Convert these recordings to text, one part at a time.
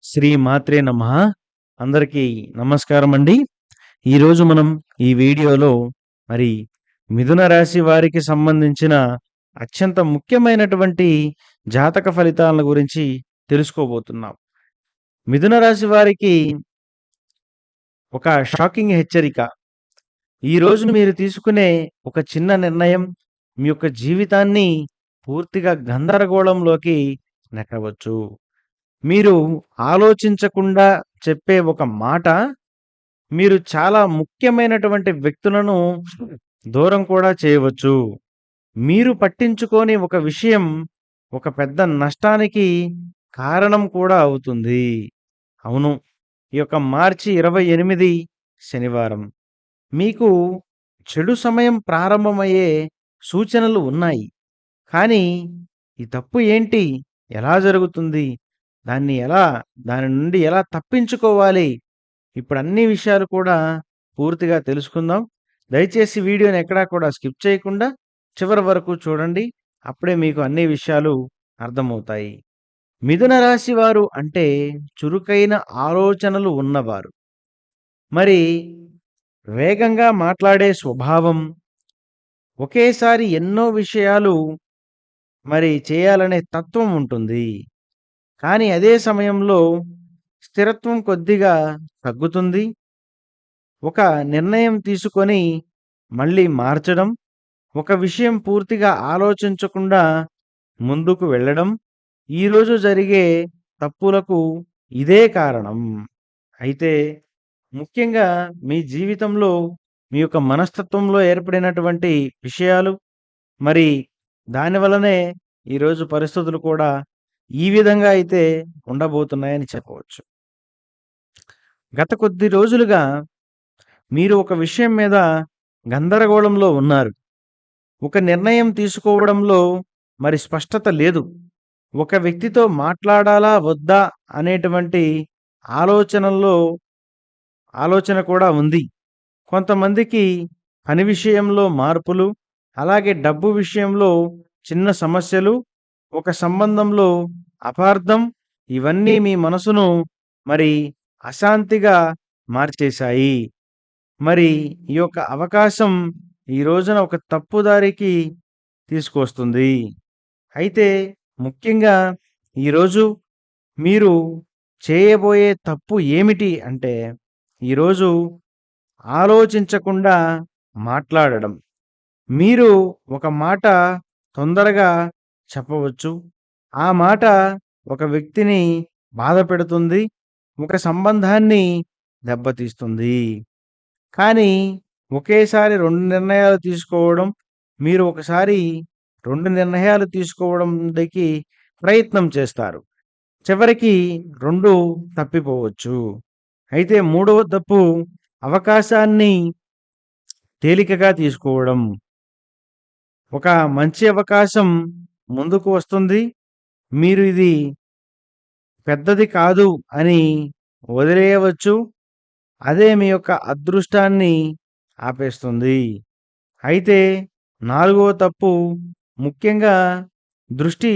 శ్రీ మాత్రే నమః. అందరికీ నమస్కారం అండి. ఈరోజు మనం ఈ వీడియోలో మరి మిథున రాశి వారికి సంబంధించిన అత్యంత ముఖ్యమైనటువంటి జాతక ఫలితాల గురించి తెలుసుకోబోతున్నాం. మిథున రాశి వారికి ఒక షాకింగ్ హెచ్చరిక. ఈరోజు మీరు తీసుకునే ఒక చిన్న నిర్ణయం మీ యొక్క జీవితాన్ని పూర్తిగా గందరగోళంలోకి నెట్టవచ్చు. మీరు ఆలోచించకుండా చెప్పే ఒక మాట మీరు చాలా ముఖ్యమైనటువంటి వ్యక్తులను దూరం కూడా చేయవచ్చు. మీరు పట్టించుకోని ఒక విషయం ఒక పెద్ద నష్టానికి కారణం కూడా అవుతుంది. అవును. ఈ యొక్క మార్చి 28 శనివారం. మీకు చెడు సమయం ప్రారంభమయ్యే సూచనలు ఉన్నాయి. కానీ ఈ తప్పు ఏంటి? ఎలా జరుగుతుంది? దాని నుండి ఎలా తప్పించుకోవాలి? ఇప్పుడు అన్ని విషయాలు కూడా పూర్తిగా తెలుసుకుందాం. దయచేసి వీడియోని ఎక్కడా కూడా స్కిప్ చేయకుండా చివరి వరకు చూడండి. అప్పుడే మీకు అన్ని విషయాలు అర్థమవుతాయి. మిథున రాశి వారు అంటే చురుకైన ఆలోచనలు ఉన్నవారు. మరి వేగంగా మాట్లాడే స్వభావం, ఒకేసారి ఎన్నో విషయాలు మరి చేయాలనే తత్వం ఉంటుంది. కానీ అదే సమయంలో స్థిరత్వం కొద్దిగా తగ్గుతుంది. ఒక నిర్ణయం తీసుకొని మళ్ళీ మార్చడం, ఒక విషయం పూర్తిగా ఆలోచించకుండా ముందుకు వెళ్ళడం, ఈరోజు జరిగే తప్పులకు ఇదే కారణం. అయితే ముఖ్యంగా మీ జీవితంలో మీ యొక్క మనస్తత్వంలో ఏర్పడినటువంటి విషయాలు మరి దానివల్లనే ఈరోజు పరిస్థితులు కూడా ఈ విధంగా అయితే ఉండబోతున్నాయని చెప్పవచ్చు. గత కొద్ది రోజులుగా మీరు ఒక విషయం మీద గందరగోళంలో ఉన్నారు. ఒక నిర్ణయం తీసుకోవడంలో మరి స్పష్టత లేదు. ఒక వ్యక్తితో మాట్లాడాలా వద్దా అనేటువంటి ఆలోచనల్లో ఆలోచన కూడా ఉంది. కొంతమందికి పని విషయంలో మార్పులు, అలాగే డబ్బు విషయంలో చిన్న సమస్యలు, ఒక సంబంధంలో అపార్థం, ఇవన్నీ మీ మనసును మరి అశాంతిగా మార్చేశాయి. మరి ఈ యొక్క అవకాశం ఈ రోజున ఒక తప్పుదారికి తీసుకొస్తుంది. అయితే ముఖ్యంగా ఈరోజు మీరు చేయబోయే తప్పు ఏమిటి అంటే, ఈరోజు ఆలోచించకుండా మాట్లాడడం. మీరు ఒక మాట తొందరగా చెప్పవచ్చు. ఆ మాట ఒక వ్యక్తిని బాధపెడుతుంది. ఒక సంబంధాన్ని దెబ్బతీస్తుంది. కానీ ఒకేసారి 2 నిర్ణయాలు తీసుకోవడం, మీరు ఒకసారి 2 నిర్ణయాలు తీసుకోవడానికి ప్రయత్నం చేస్తారు. చివరికి 2 తప్పిపోవచ్చు. అయితే మూడవ తప్పు అవకాశాన్ని తేలికగా తీసుకోవడం. ఒక మంచి అవకాశం ముందుకు వస్తుంది. మీరు ఇది పెద్దది కాదు అని వదిలేయవచ్చు. అదే మీ యొక్క అదృష్టాన్ని ఆపేస్తుంది. అయితే నాలుగవ తప్పు ముఖ్యంగా దృష్టి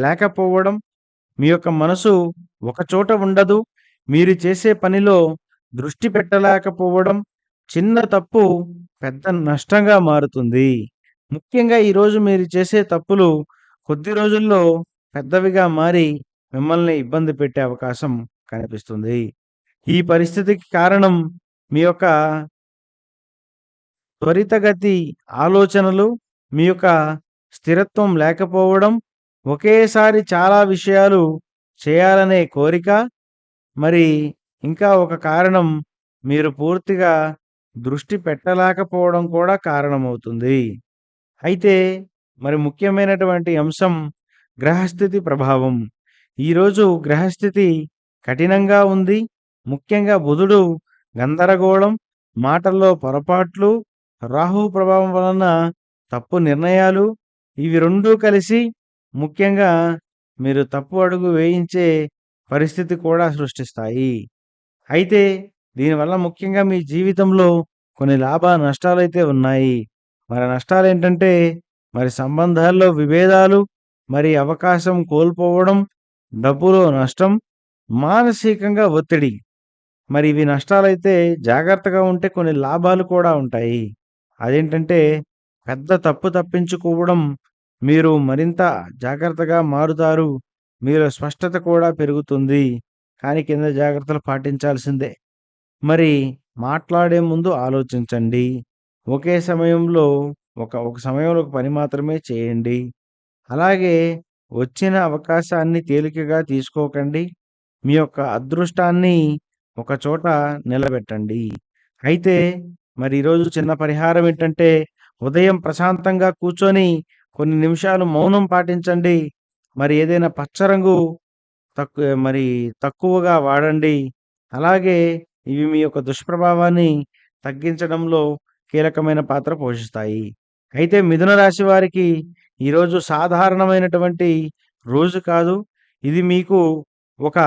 లేకపోవడం. మీ యొక్క మనసు ఒకచోట ఉండదు. మీరు చేసే పనిలో దృష్టి పెట్టలేకపోవడం చిన్న తప్పు పెద్ద నష్టంగా మారుతుంది. ముఖ్యంగా ఈరోజు మీరు చేసే తప్పులు కొద్ది రోజుల్లో పెద్దవిగా మారి మిమ్మల్ని ఇబ్బంది పెట్టే అవకాశం కనిపిస్తుంది. ఈ పరిస్థితికి కారణం మీ యొక్క త్వరితగతి ఆలోచనలు, మీ యొక్క స్థిరత్వం లేకపోవడం, ఒకేసారి చాలా విషయాలు చేయాలనే కోరిక, మరి ఇంకా ఒక కారణం మీరు పూర్తిగా దృష్టి పెట్టలేకపోవడం కూడా కారణమవుతుంది. అయితే మరి ముఖ్యమైనటువంటి అంశం గ్రహస్థితి ప్రభావం. ఈరోజు గ్రహస్థితి కఠినంగా ఉంది. ముఖ్యంగా బుధుడు గందరగోళం, మాటల్లో పొరపాట్లు, రాహు ప్రభావం వలన తప్పు నిర్ణయాలు, ఇవి 2 కలిసి ముఖ్యంగా మీరు తప్పు అడుగు వేయించే పరిస్థితి కూడా సృష్టిస్తాయి. అయితే దీనివల్ల ముఖ్యంగా మీ జీవితంలో కొన్ని లాభ నష్టాలైతే ఉన్నాయి. మరి నష్టాలేంటంటే మరి సంబంధాల్లో విభేదాలు, మరి అవకాశం కోల్పోవడం, డబ్బులో నష్టం, మానసికంగా ఒత్తిడి. మరి ఇవి నష్టాలైతే జాగ్రత్తగా ఉంటే కొన్ని లాభాలు కూడా ఉంటాయి. అదేంటంటే పెద్ద తప్పు తప్పించుకోవడం, మీరు మరింత జాగ్రత్తగా మారుతారు. మీలో స్పష్టత కూడా పెరుగుతుంది. కానీ కింద జాగ్రత్తలు పాటించాల్సిందే. మరి మాట్లాడే ముందు ఆలోచించండి. ఒకే సమయంలో ఒక సమయంలో ఒక పని మాత్రమే చేయండి. అలాగే వచ్చిన అవకాశాన్ని తేలికగా తీసుకోకండి. మీ యొక్క అదృష్టాన్ని ఒక చోట నిలబెట్టండి. అయితే మరి ఈరోజు చిన్న పరిహారం ఏంటంటే, ఉదయం ప్రశాంతంగా కూర్చొని కొన్ని నిమిషాలు మౌనం పాటించండి. మరి ఏదైనా పచ్చ రంగు మరి తక్కువగా వాడండి. అలాగే ఇవి మీ యొక్క దుష్ప్రభావాన్ని తగ్గించడంలో కీలకమైన పాత్ర పోషిస్తాయి. అయితే మిథున రాశి వారికి ఈరోజు సాధారణమైనటువంటి రోజు కాదు. ఇది మీకు ఒక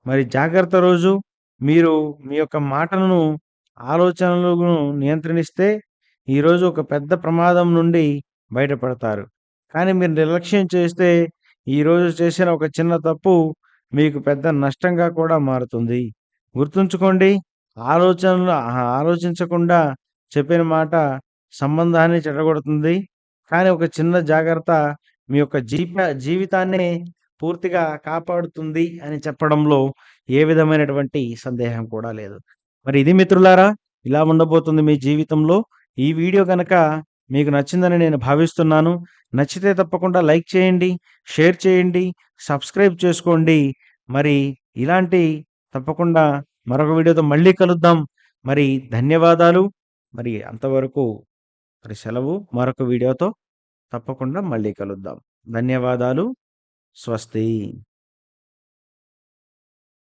మరి జాగ్రత్త రోజు. మీరు మీ యొక్క మాటలను, ఆలోచనలను నియంత్రణిస్తే ఈరోజు ఒక పెద్ద ప్రమాదం నుండి బయటపడతారు. కానీ మీరు నిర్లక్ష్యం చేస్తే ఈరోజు చేసిన ఒక చిన్న తప్పు మీకు పెద్ద నష్టంగా కూడా మారుతుంది. గుర్తుంచుకోండి, ఆలోచించకుండా చెప్పిన మాట సంబంధాన్ని చెడగొడుతుంది. కానీ ఒక చిన్న జాగ్రత్త మీ యొక్క జీవితాన్నే పూర్తిగా కాపాడుతుంది అని చెప్పడంలో ఏ విధమైనటువంటి సందేహం కూడా లేదు. మరి ఇది మిత్రులారా, ఇలా ఉండబోతుంది మీ జీవితంలో. ఈ వీడియో గనక మీకు నచ్చిందని నేను భావిస్తున్నాను. నచ్చితే తప్పకుండా లైక్ చేయండి, షేర్ చేయండి, సబ్స్క్రైబ్ చేసుకోండి. మరి ఇలాంటి తప్పకుండా మరొక వీడియోతో మళ్ళీ కలుద్దాం. మరి ధన్యవాదాలు. మరి అంతవరకు మరి సెలవు. మరొక వీడియోతో తప్పకుండా మళ్ళీ కలుద్దాం. ధన్యవాదాలు. స్వస్తి.